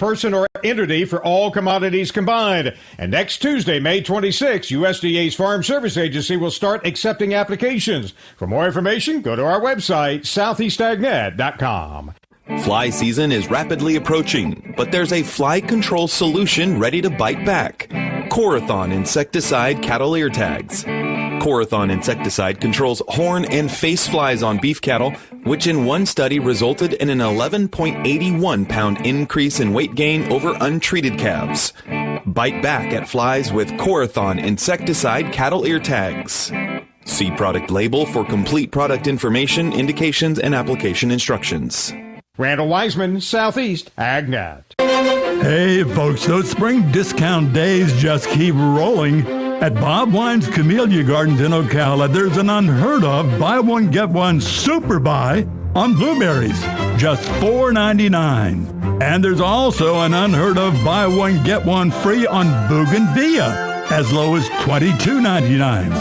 person or entity for all commodities combined. And next Tuesday, May 26, USDA's Farm Service Agency will start accepting applications. For more information, go to our website, southeastagnet.com. Fly season is rapidly approaching, but there's a fly control solution ready to bite back. Corathon insecticide cattle ear tags. Corathon insecticide controls horn and face flies on beef cattle, which in one study resulted in an 11.81 pound increase in weight gain over untreated calves. Bite back at flies with Corathon insecticide cattle ear tags. See product label for complete product information, indications, and application instructions. Randall Wiseman, Southeast AgNet. Hey, folks, those spring discount days just keep rolling. At Bob Wine's Camellia Gardens in Ocala, there's an unheard of buy one, get one super buy on blueberries, just $4.99. And there's also an unheard of buy one, get one free on bougainvillea, as low as $22.99.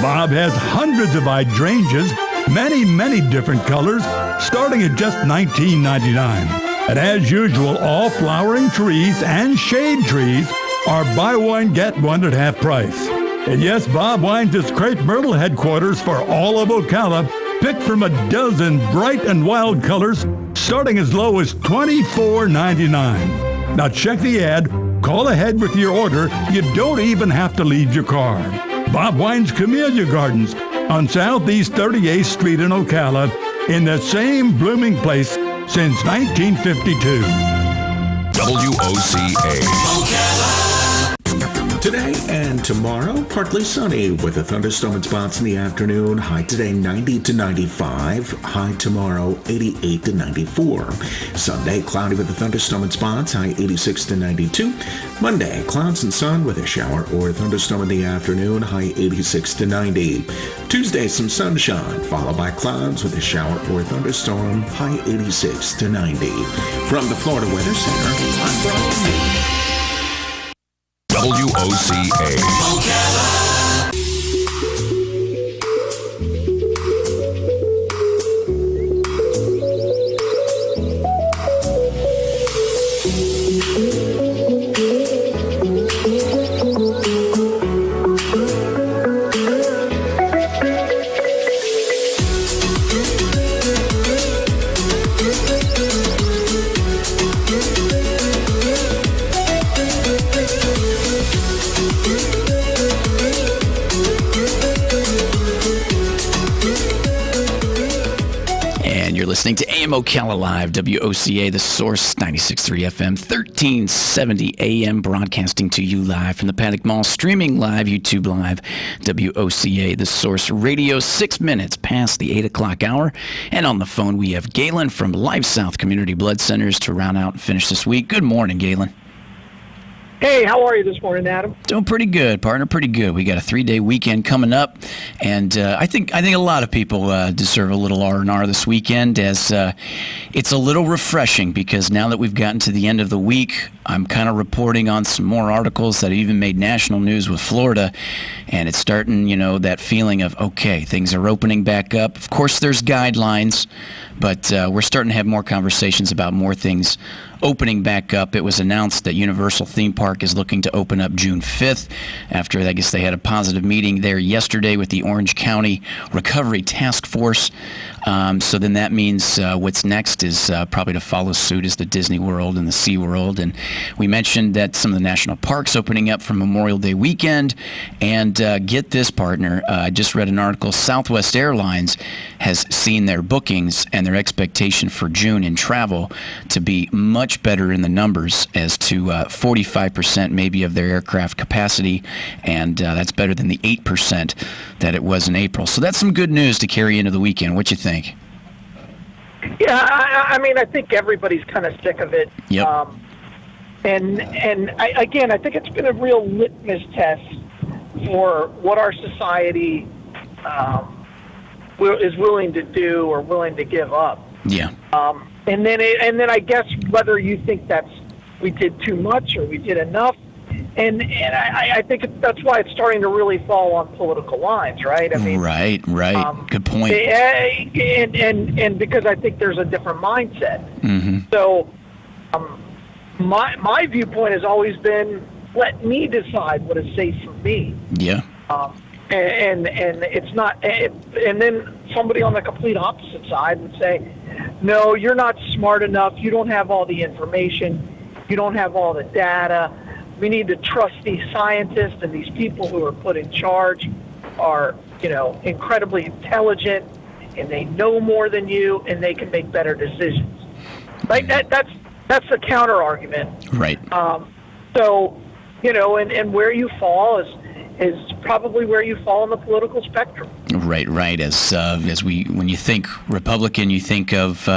Bob has hundreds of hydrangeas, many different colors, starting at just $19.99. And as usual, all flowering trees and shade trees are buy one, get one at half price. And yes, Bob Wine's is Crepe Myrtle headquarters for all of Ocala, picked from a dozen bright and wild colors, starting as low as $24.99. Now check the ad, call ahead with your order, you don't even have to leave your car. Bob Wine's Camellia Gardens on Southeast 38th Street in Ocala, in the same blooming place since 1952. WOCA. Ocala. Today and tomorrow, partly sunny with a thunderstorm and spots in the afternoon. High today 90 to 95. High tomorrow 88 to 94. Sunday, cloudy with a thunderstorm and spots. High 86 to 92. Monday, clouds and sun with a shower or thunderstorm in the afternoon. High 86 to 90. Tuesday, some sunshine followed by clouds with a shower or thunderstorm. High 86 to 90. From the Florida Weather Center, I'm Brian. WOCA. Ocala. Listening to AM Ocala Live, WOCA, The Source, 96.3 FM, 1370 AM, broadcasting to you live from the Paddock Mall, streaming live, YouTube Live, WOCA, The Source Radio, 6 minutes past the 8 o'clock hour. And on the phone, we have Galen from Life South Community Blood Centers to round out and finish this week. Good morning, Galen. Hey, how are you this morning, Adam? Doing pretty good, partner. Pretty good. We got a 3-day weekend coming up, and I think a lot of people deserve a little R&R this weekend, as it's a little refreshing because now that we've gotten to the end of the week, I'm kind of reporting on some more articles that even made national news with Florida, and it's starting, that feeling of, okay, things are opening back up. Of course, there's guidelines, but we're starting to have more conversations about more things opening back up. It was announced that Universal Theme Park is looking to open up June 5th after, I guess, they had a positive meeting there yesterday with the Orange County Recovery Task Force. So then that means what's next is probably to follow suit is the Disney World and the Sea World. And we mentioned that some of the national parks opening up for Memorial Day weekend. And get this, partner, I just read an article. Southwest Airlines has seen their bookings and their expectation for June in travel to be much better in the numbers, as to 45% maybe of their aircraft capacity, and that's better than the 8% that it was in April. So that's some good news to carry into the weekend. What you think? Yeah, I think everybody's kind of sick of it. Yep. And I think it's been a real litmus test for what our society is willing to do or willing to give up. Yeah. And then I guess whether you think we did too much or we did enough, and I think that's why it's starting to really fall on political lines, right? I mean, right. Good point. And because I think there's a different mindset. Mm-hmm. So, my viewpoint has always been, let me decide what is safe for me. Yeah. And it's not, and then somebody on the complete opposite side would say, no, you're not smart enough. You don't have all the information. You don't have all the data. We need to trust these scientists, and these people who are put in charge are, incredibly intelligent, and they know more than you, and they can make better decisions. Like that's the counter argument. Right. So, and where you fall is probably where you fall on the political spectrum. Right. When you think Republican, you think of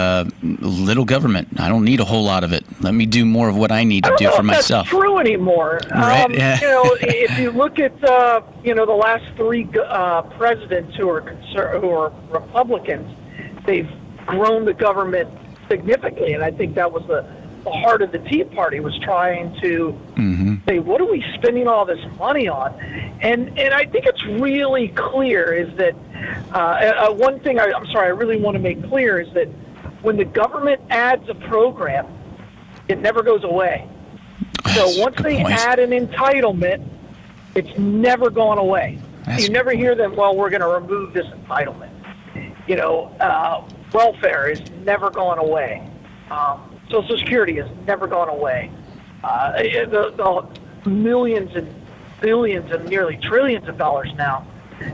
little government. I don't need a whole lot of it. Let me do more of what I need to do for myself. That's true anymore. Right. If you look at the last three presidents who are Republicans, they've grown the government significantly, and I think that was the heart of the Tea Party, was trying to say, what are we spending all this money on? And I think it's really clear is that one thing I really want to make clear is that when the government adds a program, it never goes away. So once they add an entitlement, it's never gone away. You never hear them, well, we're going to remove this entitlement. Welfare is never gone away. Social Security has never gone away. The millions and billions and nearly trillions of dollars now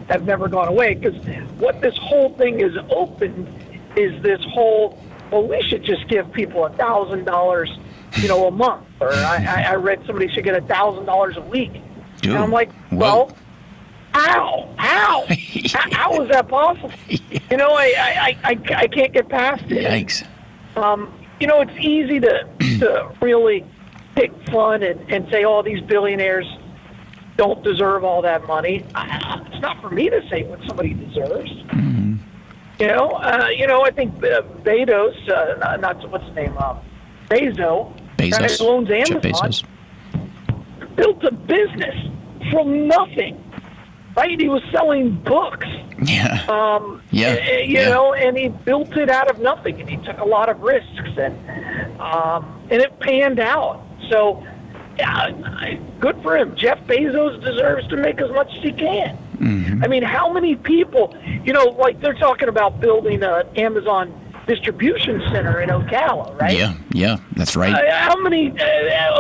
have never gone away, because what this whole thing is open is this whole, well, we should just give people $1,000, a month, or I read somebody should get $1,000 a week. Dude, and I'm like, well, how? How is that possible? I can't get past it. Yikes. It's easy to really pick fun and say, oh, these billionaires don't deserve all that money. It's not for me to say what somebody deserves. Mm-hmm. I think Bezos, not what's his name, Bezos, Bezos. who owns Jeff Amazon, Bezos. built a business from nothing. Right? He was selling books. Yeah. And he built it out of nothing, and he took a lot of risks, and it panned out. So, good for him. Jeff Bezos deserves to make as much as he can. Mm-hmm. I mean, how many people, like they're talking about building an Amazon distribution center in Ocala, right? Yeah, that's right. How many?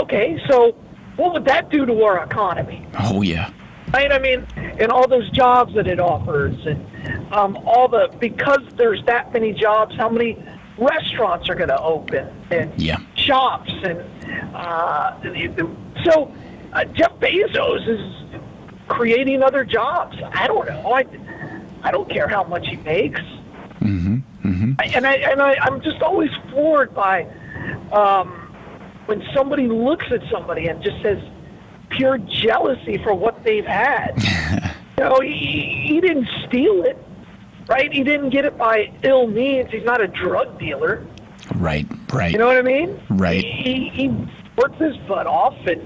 Okay, so what would that do to our economy? Oh, yeah. Right, I mean, and all those jobs that it offers, and because there's that many jobs, how many restaurants are going to open, and shops, and so Jeff Bezos is creating other jobs. I don't know. I don't care how much he makes. Mm-hmm. Mm-hmm. I'm just always floored by when somebody looks at somebody and just says, pure jealousy for what they've had. He didn't steal it, right? He didn't get it by ill means. He's not a drug dealer. Right. You know what I mean? Right. He worked his butt off, and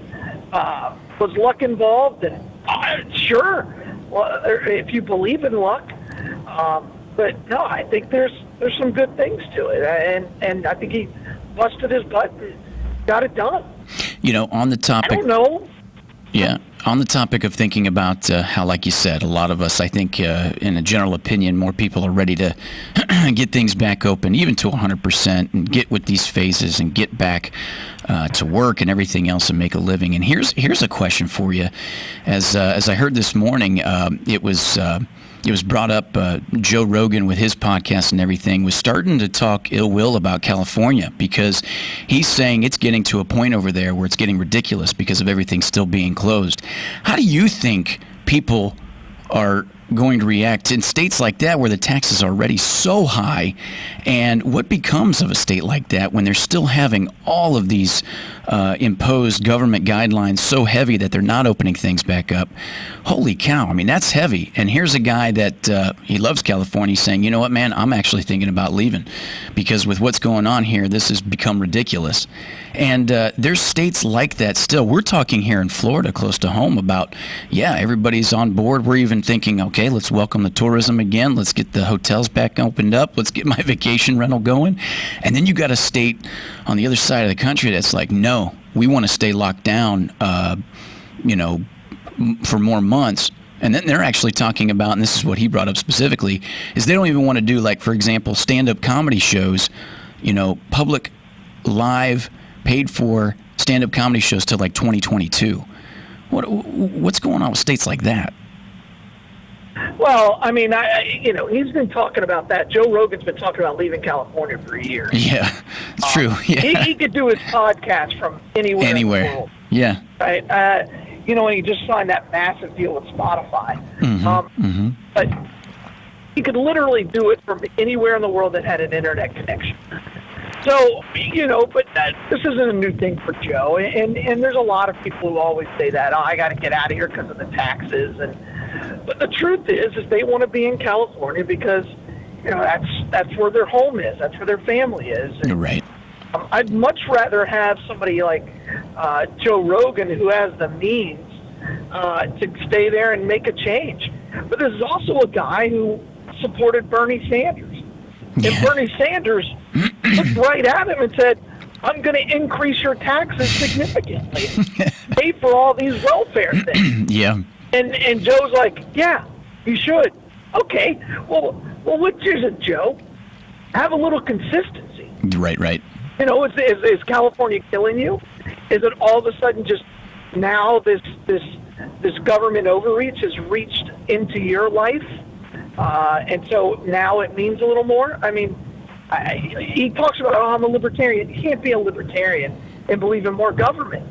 was luck involved, and sure, well, if you believe in luck. But no, I think there's some good things to it, and I think he busted his butt and got it done. On the topic. I don't know. Yeah. On the topic of thinking about how, like you said, a lot of us, I think, in a general opinion, more people are ready to get things back open, even to 100%, and get with these phases and get back to work and everything else and make a living. And here's a question for you. As I heard this morning, it was brought up, Joe Rogan with his podcast and everything was starting to talk ill will about California, because he's saying it's getting to a point over there where it's getting ridiculous because of everything still being closed. How do you think people are going to react in states like that where the taxes are already so high? And what becomes of a state like that when they're still having all of these imposed government guidelines so heavy that they're not opening things back up? Holy cow. I mean, that's heavy. And here's a guy that he loves California saying, you know what, man, I'm actually thinking about leaving because with what's going on here, this has become ridiculous. And there's states like that still. We're talking here in Florida, close to home, about, everybody's on board. We're even thinking, okay, okay, let's welcome the tourism again. Let's get the hotels back opened up. Let's get my vacation rental going. And then you got a state on the other side of the country that's like, no, we want to stay locked down, for more months. And then they're actually talking about, and this is what he brought up specifically, is they don't even want to do, like, for example, stand-up comedy shows, public, live, paid-for stand-up comedy shows till like 2022. What's going on with states like that? Well, I mean, he's been talking about that. Joe Rogan's been talking about leaving California for years. Yeah, it's true. Yeah. He could do his podcast from anywhere. In the world. Yeah. Right. And he just signed that massive deal with Spotify. But he could literally do it from anywhere in the world that had an internet connection. So, but this isn't a new thing for Joe. And there's a lot of people who always say that, I got to get out of here because of the taxes. But the truth is they want to be in California because, that's where their home is. That's where their family is. And, right. I'd much rather have somebody like Joe Rogan who has the means to stay there and make a change. But there's also a guy who supported Bernie Sanders. Yeah. And Bernie Sanders looked right at him and said, I'm going to increase your taxes significantly. Pay for all these welfare things. Yeah. And Joe's like, yeah, you should. Okay. Well, which is it, Joe? Have a little consistency. Right. Is California killing you? Is it all of a sudden just now this government overreach has reached into your life? And so now it means a little more? I mean, he talks about, I'm a libertarian. You can't be a libertarian and believe in more government.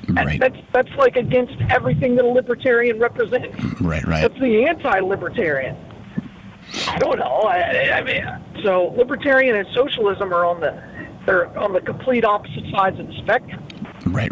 Right. That's like against everything that a libertarian represents. Right. That's the anti-libertarian. I don't know. I mean, so libertarian and socialism are on the complete opposite sides of the spectrum. Right.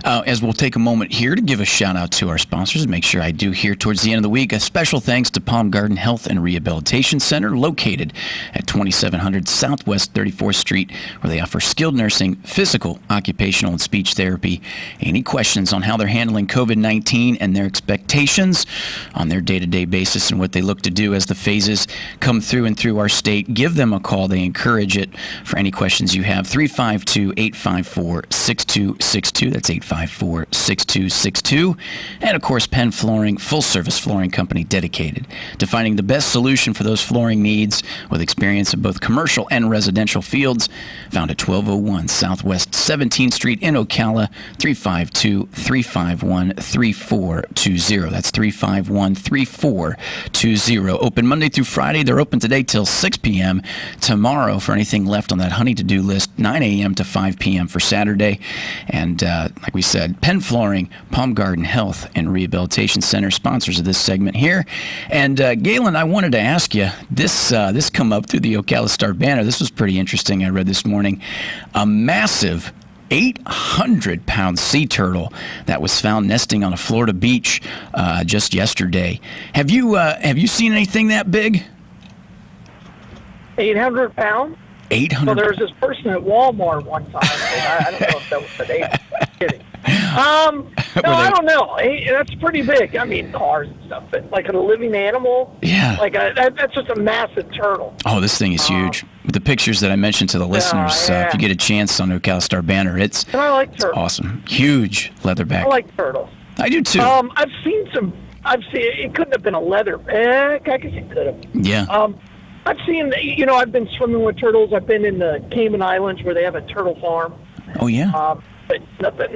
As we'll take a moment here to give a shout out to our sponsors, make sure I do here towards the end of the week. A special thanks to Palm Garden Health and Rehabilitation Center, located at 2700 Southwest 34th Street, where they offer skilled nursing, physical, occupational, and speech therapy. Any questions on how they're handling COVID-19 and their expectations on their day-to-day basis and what they look to do as the phases come through and through our state, give them a call. They encourage it. For any questions you have, 352-854-6262. That's 854-6262. And of course, Penn Flooring, full-service flooring company dedicated to finding the best solution for those flooring needs with experience in both commercial and residential fields. Found at 1201 Southwest 17th Street in Ocala, 352-351-3420. That's 351-3420. Open Monday through Friday. They're open today till 6 p.m. Tomorrow, for anything left on that honey to-do list, 9 a.m. to 5 p.m. for Saturday. And like we said, Penn Flooring, Palm Garden Health and Rehabilitation Center, sponsors of this segment here. And Galen, I wanted to ask you, this come up through the Ocala Star banner. This was pretty interesting. I read this morning. A massive 800-pound sea turtle that was found nesting on a Florida beach just yesterday. Have you seen anything that big? 800 pounds? 800. Well, there was this person at Walmart one time. I don't know if that was the name. I'm kidding. No, I don't know. That's pretty big. I mean, cars and stuff, but like a living animal. Yeah. Like that's just a massive turtle. Oh, this thing is huge. With the pictures that I mentioned to the listeners, if you get a chance on Ocala Star banner, it's awesome. Huge leatherback. I like turtles. I do too. I've seen it couldn't have been a leather. I guess it could have. Yeah. I've seen, I've been swimming with turtles. I've been in the Cayman Islands where they have a turtle farm. Oh, yeah? But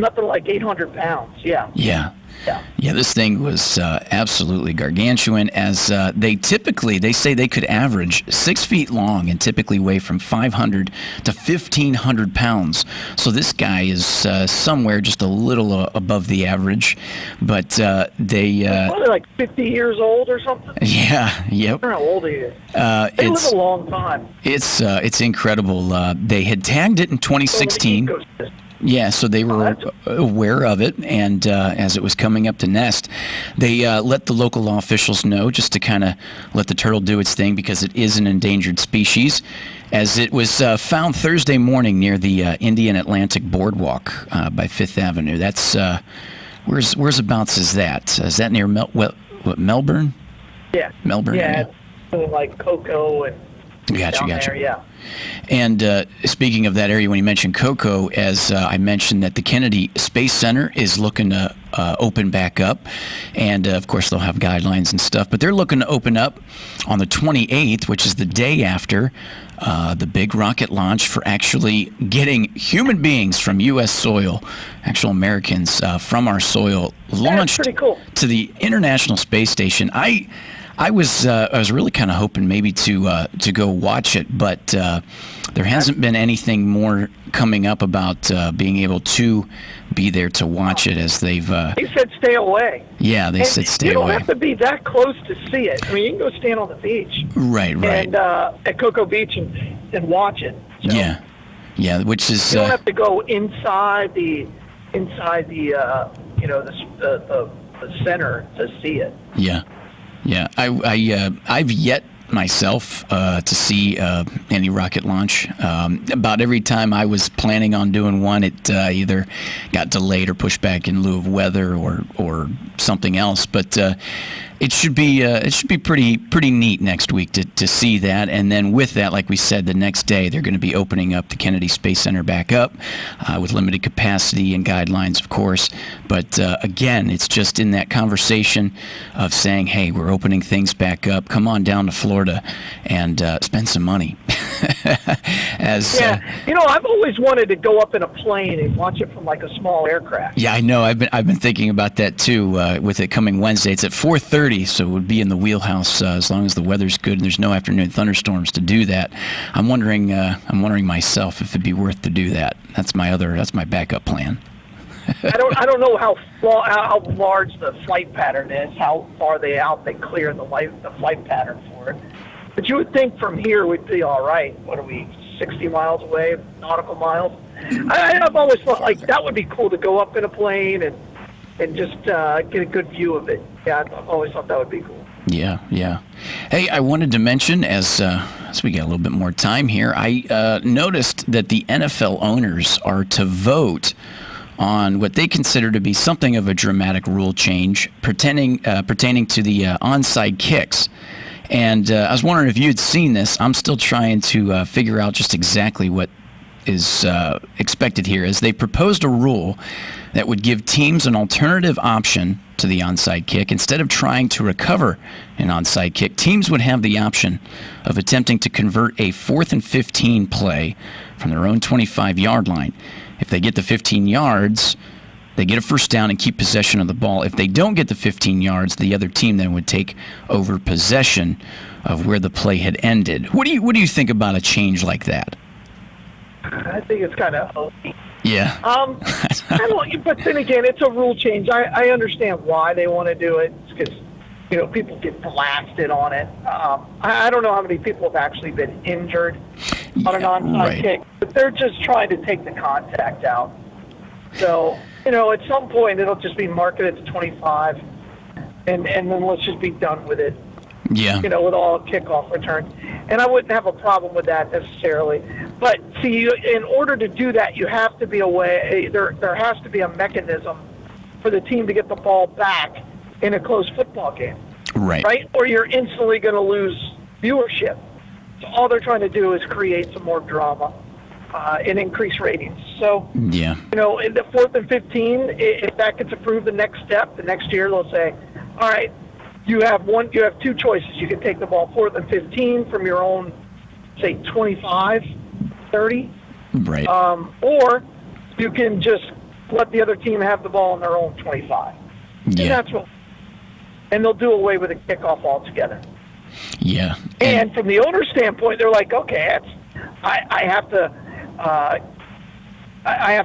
nothing like 800 pounds, yeah. Yeah. Yeah, this thing was absolutely gargantuan, as they say they could average 6 feet long and typically weigh from 500 to 1,500 pounds. So this guy is somewhere just a little above the average, but they... probably like 50 years old or something. Yeah, yep. I don't know how old he is. They live a long time. It's incredible. They had tagged it in 2016. Yeah, so they were aware of it, and as it was coming up to nest, they let the local law officials know, just to kind of let the turtle do its thing, because it is an endangered species, as it was found Thursday morning near the Indian Atlantic Boardwalk by 5th Avenue. That's whereabouts is that? Is that near Melbourne? Yeah. Melbourne area. Like Cocoa and Gotcha. there, yeah. And speaking of that area, when you mentioned Cocoa, as I mentioned that the Kennedy Space Center is looking to open back up. And, of course, they'll have guidelines and stuff. But they're looking to open up on the 28th, which is the day after the big rocket launch for actually getting human beings from U.S. soil, actual Americans from our soil, launched pretty cool. to the International Space Station. I was really kind of hoping maybe to go watch it, but there hasn't been anything more coming up about being able to be there to watch it, as they've. He said stay away. Yeah, they said stay away. You don't have to be that close to see it. I mean, you can go stand on the beach. Right. And at Cocoa Beach and watch it. So Yeah, which is. You don't have to go inside the center to see it. Yeah, I've yet myself to see any rocket launch. About every time I was planning on doing one, it either got delayed or pushed back in lieu of weather or something else. But it should be pretty neat next week to see that. And then with that, like we said, the next day they're going to be opening up the Kennedy Space Center back up with limited capacity and guidelines, of course. But again, it's just in that conversation of saying, hey, we're opening things back up. Come on down to Florida and spend some money. I've always wanted to go up in a plane and watch it from like a small aircraft. Yeah, I know. I've been thinking about that too. With it coming Wednesday, it's at 4:30, so it would be in the wheelhouse as long as the weather's good and there's no afternoon thunderstorms to do that. I'm wondering myself if it'd be worth to do that. That's my backup plan. I don't know how large the flight pattern is, how far they clear the flight pattern for it. But you would think from here we'd be all right. What are we, 60 miles away, nautical miles? I've always thought like that would be cool to go up in a plane and just get a good view of it. Yeah, I've always thought that would be cool. Yeah. Hey, I wanted to mention, as we get a little bit more time here, I noticed that the NFL owners are to vote on what they consider to be something of a dramatic rule change pertaining to the onside kicks. And I was wondering if you had seen this. I'm still trying to figure out just exactly what is expected here, as they proposed a rule that would give teams an alternative option to the onside kick. Instead of trying to recover an onside kick, teams would have the option of attempting to convert a 4th and 15 play from their own 25-yard line. If they get the 15 yards, they get a first down and keep possession of the ball. If they don't get the 15 yards, the other team then would take over possession of where the play had ended. What do you think about a change like that? I think it's kind of yeah. I don't. But then again, it's a rule change. I understand why they want to do it. It's because people get blasted on it. I don't know how many people have actually been injured on an onside kick, but they're just trying to take the contact out. So at some point it'll just be marketed to 25, and then let's just be done with it. Yeah. With all kickoff returns. And I wouldn't have a problem with that necessarily. But see, in order to do that, you have to be there has to be a mechanism for the team to get the ball back in a close football game. Right? Or you're instantly going to lose viewership. So all they're trying to do is create some more drama and increase ratings. So, in the 4th and 15, if that gets approved, the next year they'll say, all right, you have two choices. You can take the ball 4th and 15 from your own, say, 25, 30. Right. Or you can just let the other team have the ball on their own 25. Yeah. And they'll do away with the kickoff altogether. Yeah. And from the owner's standpoint, they're like, okay, I have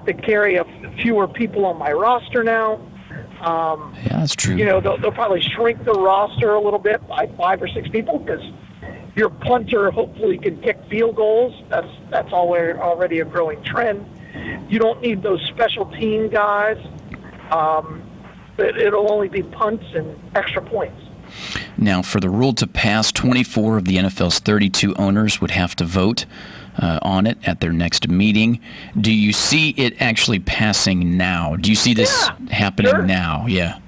to carry fewer people on my roster now. Yeah, that's true. They'll probably shrink the roster a little bit by 5 or 6 people because your punter hopefully can kick field goals. That's already a growing trend. You don't need those special team guys. It'll only be punts and extra points. Now, for the rule to pass, 24 of the NFL's 32 owners would have to vote on it at their next meeting. Do you see it actually passing now? Do you see this happening now? Yeah.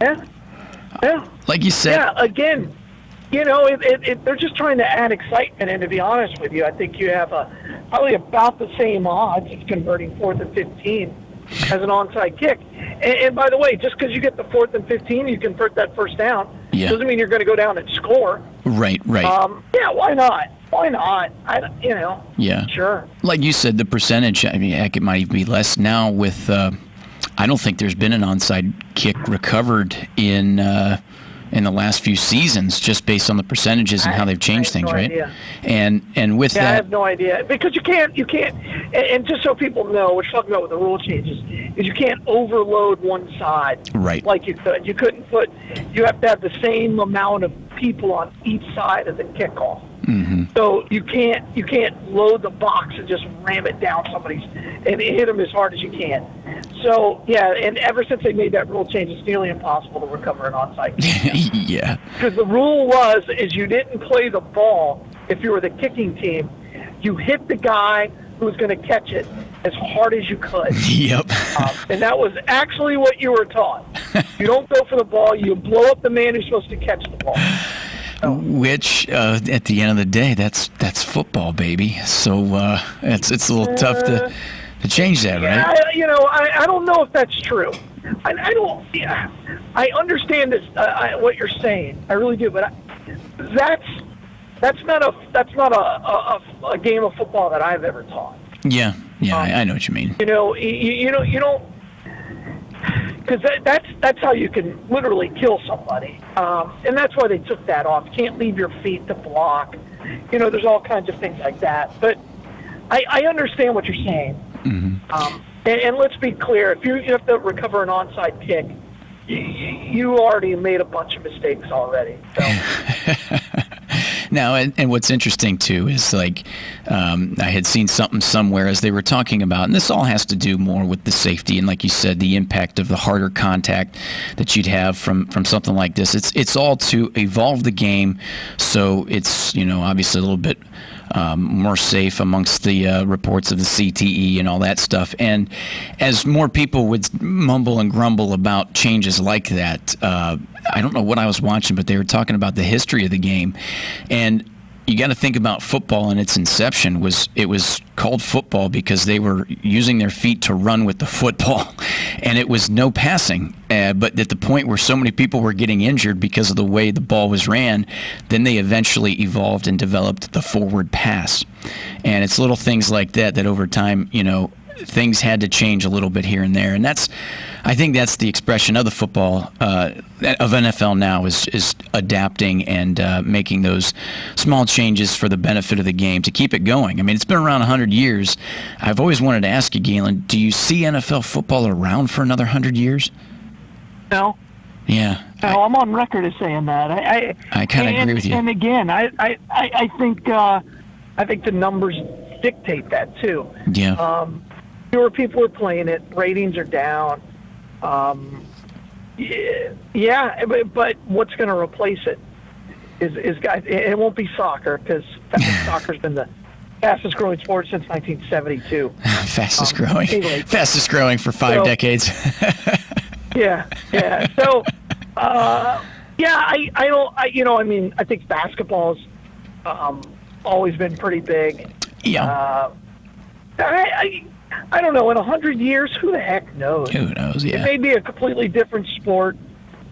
Yeah. Like you said. Yeah, again, they're just trying to add excitement. And to be honest with you, I think you have probably about the same odds of converting 4th and 15 as an onside kick. And by the way, just because you get the 4th and 15, you convert that first down, doesn't mean you're going to go down and score. Right. Yeah, why not? Why not? Yeah. Sure. Like you said, the percentage, I mean, heck, it might even be less now with, I don't think there's been an onside kick recovered in the last few seasons, just based on the percentages and how they've changed things, right? Idea. And with that, I have no idea, because you can't, and just so people know, what you're talking about with the rule changes is you can't overload one side, right? Like you could. You couldn't you have to have the same amount of people on each side of the kickoff. Mm-hmm. So you can't load the box and just ram it down somebody's and hit them as hard as you can. So yeah, and ever since they made that rule change, it's nearly impossible to recover an onside kick. Yeah. Because the rule is you didn't play the ball if you were the kicking team. You hit the guy who was going to catch it as hard as you could. Yep. And that was actually what you were taught. You don't go for the ball. You blow up the man who's supposed to catch the ball. Which, at the end of the day, that's football, baby. So it's a little tough to change that, right? I don't know if that's true. I don't. Yeah, I understand this. What you're saying, I really do. But that's not a game of football that I've ever taught. Yeah. I know what you mean. You don't. Because that's how you can literally kill somebody, and that's why they took that off. You can't leave your feet to block. There's all kinds of things like that. But I understand what you're saying. Mm-hmm. And let's be clear: if you have to recover an onside kick, you already made a bunch of mistakes already. So. Now, and what's interesting, too, is like I had seen something somewhere as they were talking about, and this all has to do more with the safety and, like you said, the impact of the harder contact that you'd have from something like this. It's all to evolve the game so it's, obviously a little bit more safe amongst the reports of the CTE and all that stuff. And as more people would mumble and grumble about changes like that, I don't know what I was watching, but they were talking about the history of the game. And you got to think about football in its inception. It was called football because they were using their feet to run with the football, and it was no passing. But at the point where so many people were getting injured because of the way the ball was ran, then they eventually evolved and developed the forward pass. And it's little things like that over time, things had to change a little bit here and there, and I think that's the expression of the football of NFL now is adapting and making those small changes for the benefit of the game to keep it going. I mean, it's been around 100 years. I've always wanted to ask you, Galen, do you see NFL football around for another 100 years? No. Yeah. No, I'm on record as saying that. I kind of agree with you. And again, I think the numbers dictate that too. Yeah. Fewer people are playing it. Ratings are down. Yeah, but what's going to replace it is guys. It won't be soccer because soccer's been the fastest growing sport since 1972. Fastest growing for 5 decades. Yeah. So, I think basketball's always been pretty big. Yeah. I don't know. In 100 years, who the heck knows? Who knows? Yeah. It may be a completely different sport.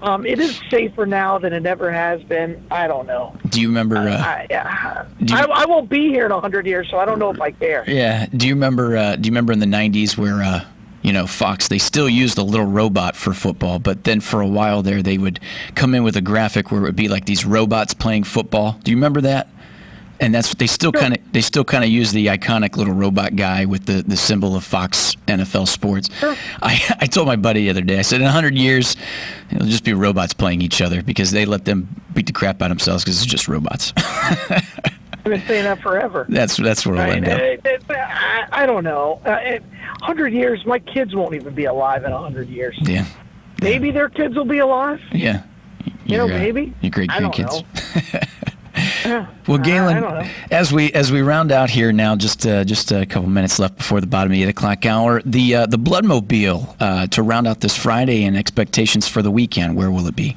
It is safer now than it ever has been. I don't know. Do you remember? I won't be here in 100 years, so I don't know if I care. Yeah. Do you remember in the 90s where Fox, they still used a little robot for football, but then for a while there, they would come in with a graphic where it would be like these robots playing football. Do you remember that? And they still kind of use the iconic little robot guy with the symbol of Fox NFL Sports. Sure. I told my buddy the other day, I said in 100 years it'll just be robots playing each other because they let them beat the crap out of themselves because it's just robots. I've been saying that forever. That's where we'll end up. I don't know. 100 years, my kids won't even be alive in 100 years. Yeah. Maybe their kids will be alive. Yeah. Maybe. Your great I don't grandkids. know. Yeah. Well, Galen, I don't know. as we round out here now, just a couple minutes left before the bottom of the 8 o'clock hour, the Bloodmobile to round out this Friday and expectations for the weekend. Where will it be?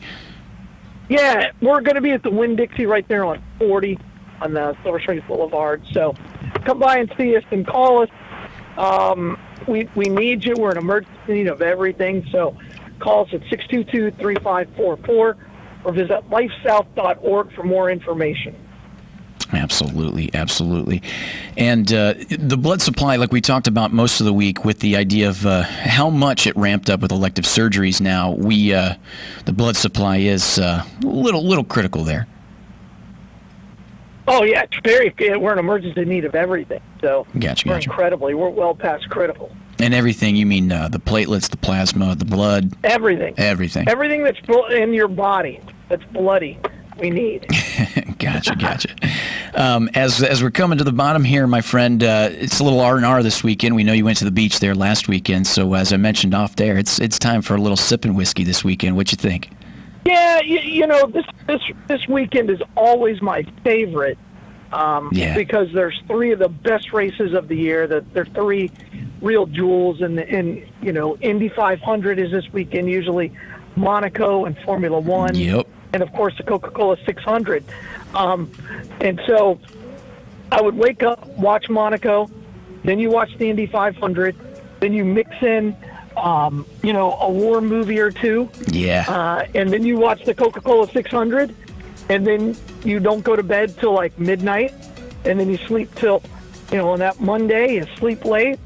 Yeah, we're going to be at the Winn-Dixie right there on 40 on the Silver Springs Boulevard. So come by and see us and call us. We need you. We're in emergency need of everything. So call us at 622-3544 or visit lifesouth.org for more information. Absolutely, absolutely. And the blood supply, like we talked about most of the week with the idea of how much it ramped up with elective surgeries now, the blood supply is a little critical there. Oh, yeah, we're in emergency need of everything. So Gotcha. We're well past critical. And everything, you mean the platelets, the plasma, the blood? Everything. Everything that's in your body that's bloody, we need. Gotcha. As we're coming to the bottom here, my friend, it's a little R&R this weekend. We know you went to the beach there last weekend, so as I mentioned off there, it's time for a little sipping whiskey this weekend. What you think? Yeah, this weekend is always my favorite because there's three of the best races of the year. They're three real jewels, and Indy 500 is this weekend, usually Monaco and Formula One. Yep. And, of course, the Coca-Cola 600. And so I would wake up, watch Monaco, then you watch the Indy 500, then you mix in, a war movie or two. Yeah. And then you watch the Coca-Cola 600, and then you don't go to bed till, like, midnight, and then you sleep till, on that Monday, you sleep late,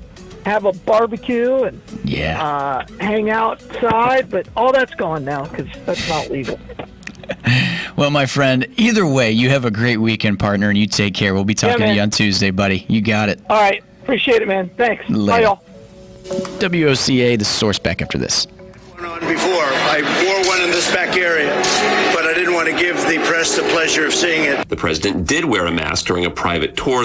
have a barbecue, and hang outside. But all that's gone now because that's not legal. Well, my friend, either way, you have a great weekend, partner, and you take care. We'll be talking to you on Tuesday, buddy. You got it. All right. Appreciate it, man. Thanks. Later. Bye, y'all. WOCA, the source back after this. On before. I wore one in this back area, but I didn't want to give the press the pleasure of seeing it. The president did wear a mask during a private tour